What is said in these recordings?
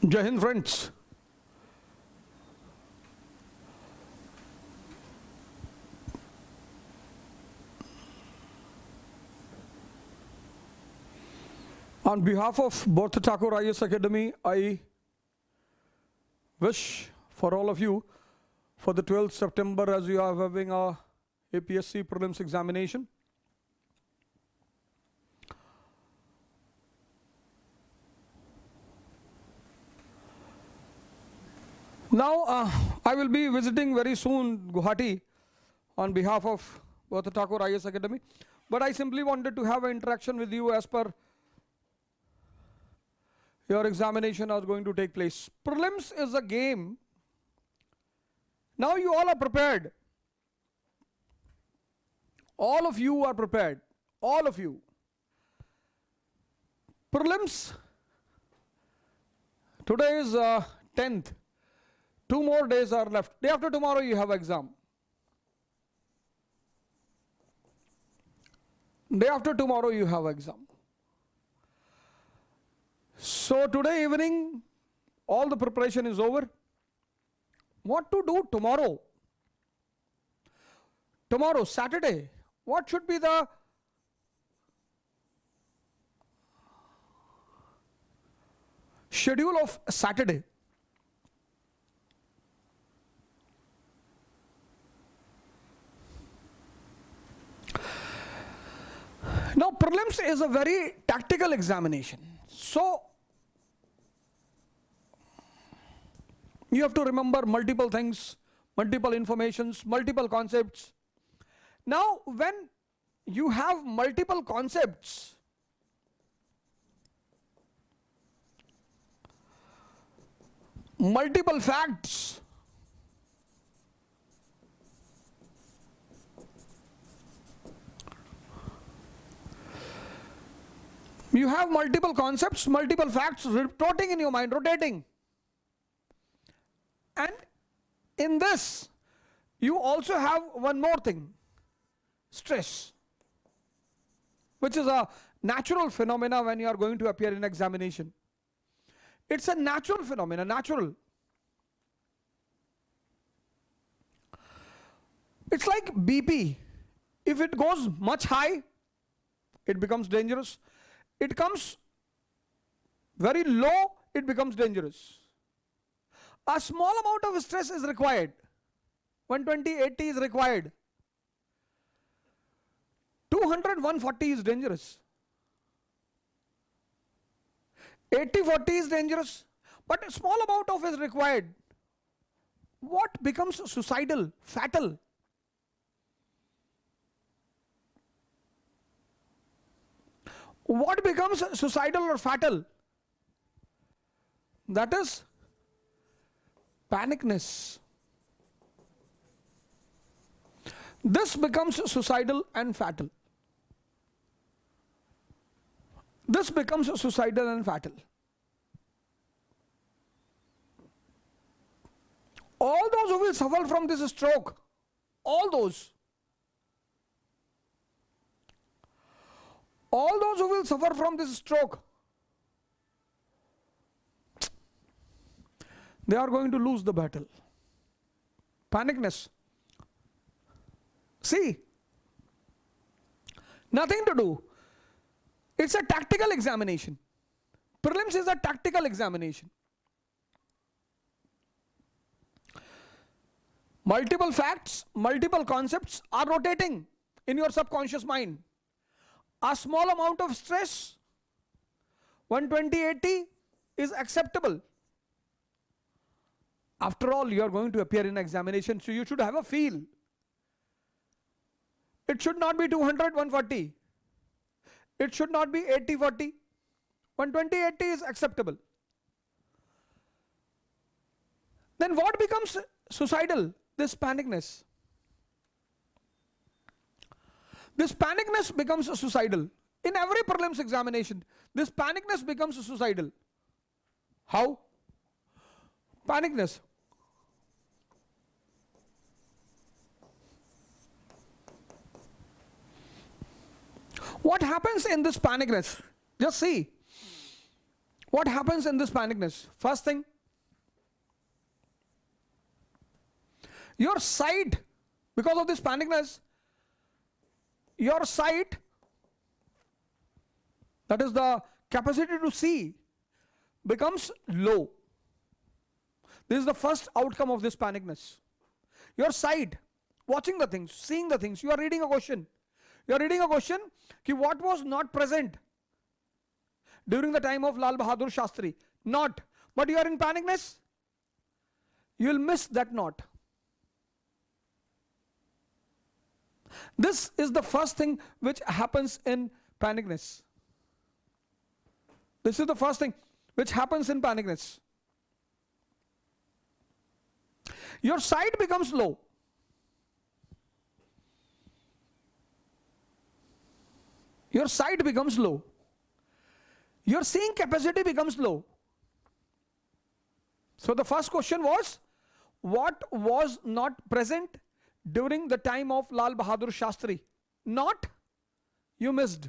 Jai Hind, friends. On behalf of Bharata Thakur IAS Academy, I wish for all of you for the 12th September as you are having a APSC prelims examination. Now, I will be visiting very soon Guwahati on behalf of Bharata Thakur IAS Academy, but I simply wanted to have an interaction with you as per your examination is going to take place. Prelims is a game. Now you all are prepared. All of you are prepared. All of you. Prelims. Today is 10th. 2 more days are left. Day after tomorrow you have exam. Day after tomorrow you have exam. So today evening all the preparation is over. What to do tomorrow? Tomorrow, Saturday, what should be the schedule of Saturday? Now, prelims is a very tactical examination. So, you have to remember multiple things, multiple informations, multiple concepts. Now, when you have multiple concepts, multiple facts, you have multiple concepts, multiple facts rotating in your mind, rotating. And in this, you also have one more thing, stress, which is a natural phenomena when you are going to appear in examination. It's a natural phenomena, natural. It's like BP. If it goes much high, it becomes dangerous. It comes very low, it becomes dangerous. A small amount of stress is required. 120, 80 is required. 200, 140 is dangerous. 80, 40 is dangerous. But a small amount of is required. What becomes suicidal, fatal? What becomes suicidal or fatal? That is panicness. This becomes suicidal and fatal. This becomes suicidal and fatal. All those who will suffer from this stroke, all those who will suffer from this stroke, they are going to lose the battle. Panicness. See, nothing to do. It's a tactical examination. Prelims is a tactical examination. Multiple facts, multiple concepts are rotating in your subconscious mind. A small amount of stress, 120, 80 is acceptable. After all, you are going to appear in examination, so you should have a feel. It should not be 200, 140. It should not be 80, 40. 120, 80 is acceptable. Then what becomes suicidal? This panicness. This panicness becomes suicidal. In every prelims examination, this panicness becomes suicidal. How? Panicness. What happens in this panicness? Just see. What happens in this panicness? First thing, your sight, because of this panicness, your sight, that is the capacity to see, becomes low. This is the first outcome of this panicness. Your sight, watching the things, seeing the things. You are reading a question. You are reading a question, ki what was not present during the time of Lal Bahadur Shastri? Not. But you are in panicness, you will miss that not. This is the first thing which happens in panicness. This is the first thing which happens in panicness. Your sight becomes low. Your sight becomes low. Your seeing capacity becomes low. So the first question was, what was not present during the time of Lal Bahadur Shastri? Not, you missed.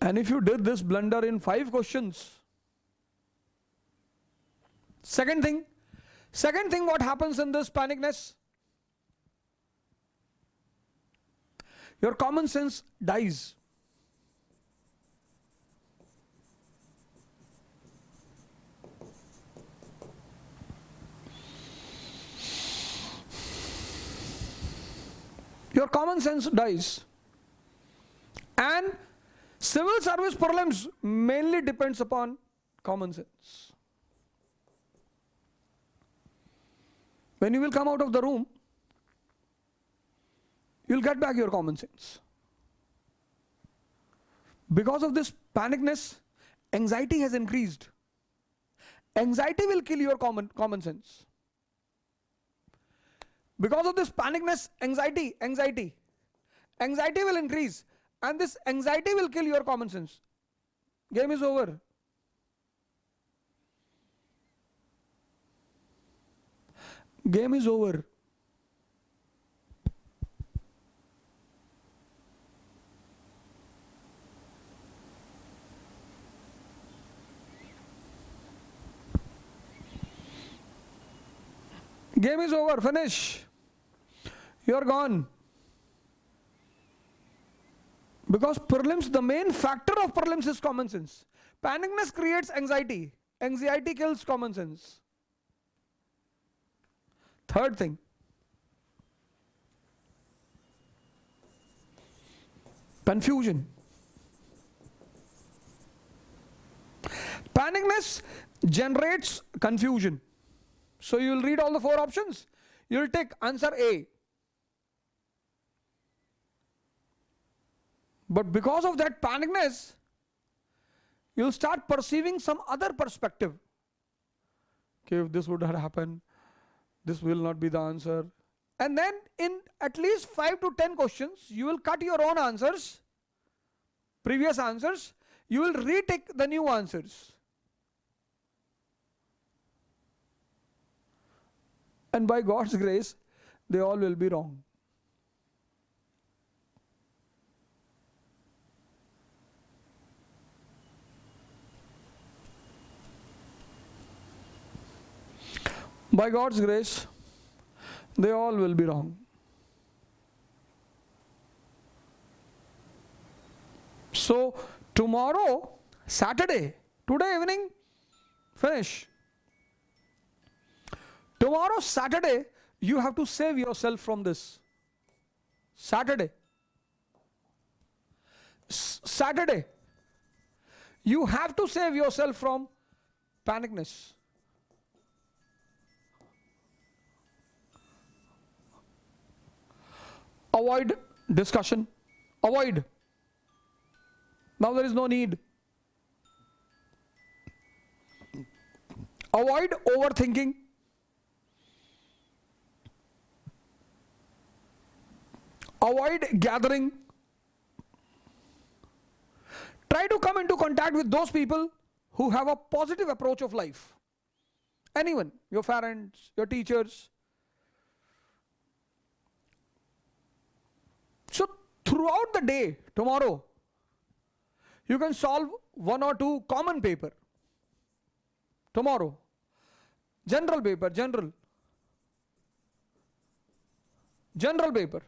And if you did this blunder in 5 questions, second thing what happens in this panicness? Your common sense dies. Your common sense dies. And civil service prelims mainly depends upon common sense. When you will come out of the room, you will get back your common sense. Because of this panicness, anxiety has increased. Anxiety will kill your common sense. Because of this panicness, anxiety will increase, and this anxiety will kill your common sense. Game is over. Game is over. Game is over, finish. You are gone. Because prelims, the main factor of prelims is common sense. Panicness creates anxiety. Anxiety kills common sense. Third thing, confusion. Panicness generates confusion. So you will read all the 4 options. You will take answer A. But because of that panicness, you will start perceiving some other perspective. Okay, if this would have happened, this will not be the answer. And then in at least 5 to 10 questions, you will cut your own answers, previous answers. You will retake the new answers. And by God's grace, they all will be wrong. By God's grace, they all will be wrong. So tomorrow, Saturday, today evening, finish. Tomorrow, Saturday, you have to save yourself from this. Saturday. Saturday, you have to save yourself from panicness. Avoid discussion. Avoid. Now there is no need. Avoid overthinking. Avoid gathering. Try to come into contact with those people who have a positive approach of life. Anyone, your parents, your teachers. So throughout the day, tomorrow, you can solve one or two common paper. Tomorrow, general paper, general paper.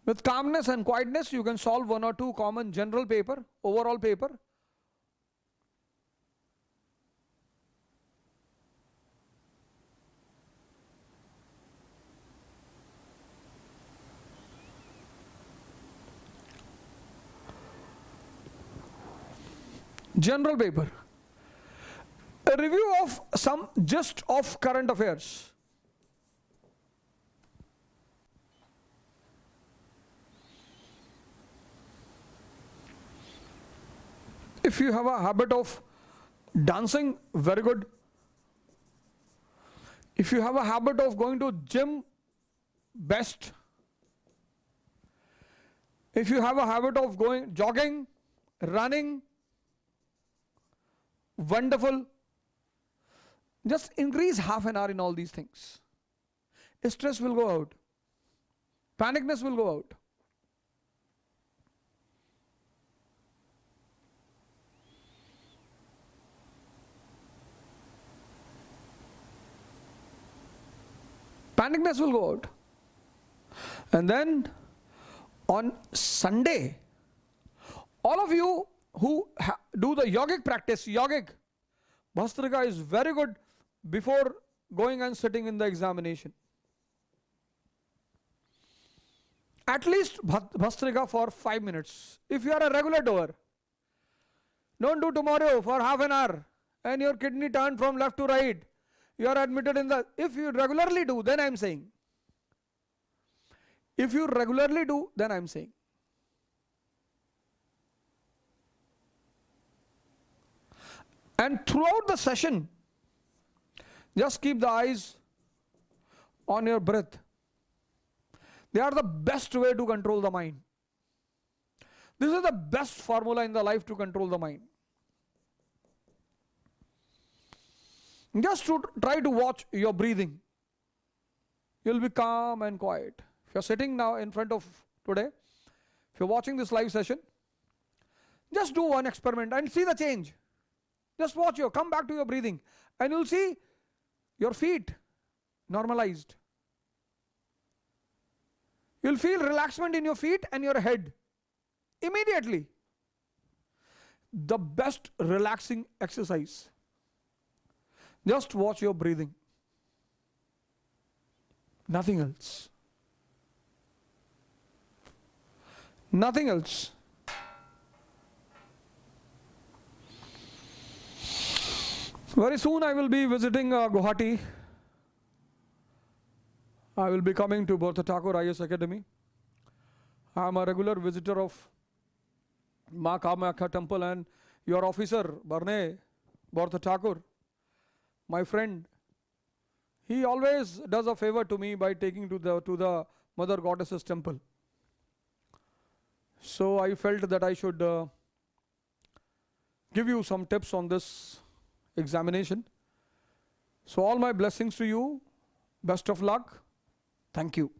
With calmness and quietness, you can solve one or two common general paper, overall paper. General paper. A review of some gist of current affairs. If you have a habit of dancing, very good. If you have a habit of going to gym, best. If you have a habit of going jogging, running, wonderful. Just increase half an hour in all these things. Stress will go out. Panicness will go out. Panicness will go out. And then on Sunday, all of you who do the yogic practice, Bhastrika is very good before going and sitting in the examination. At least Bhastrika for 5 minutes. If you are a regular doer, don't do tomorrow for half an hour and your kidney turned from left to right. You are admitted in the, if you regularly do, then I am saying. If you regularly do, then I am saying. And throughout the session, just keep the eyes on your breath. They are the best way to control the mind. This is the best formula in the life to control the mind. Just to try to watch your breathing. You'll be calm and quiet. If you're sitting now in front of today, if you're watching this live session, just do one experiment and see the change. Just watch come back to your breathing and you'll see your feet normalized. You'll feel relaxation in your feet and your head immediately. The best relaxing exercise. Just watch your breathing. Nothing else. Nothing else. Very soon I will be visiting Guwahati. I will be coming to Bortha Thakur IS Academy. I am a regular visitor of Ma Kamakhya temple and your officer, Barne Bortha Thakur, my friend, he always does a favor to me by taking to the Mother Goddess's temple. So I felt that I should give you some tips on this examination. So all my blessings to you. Best of luck. Thank you.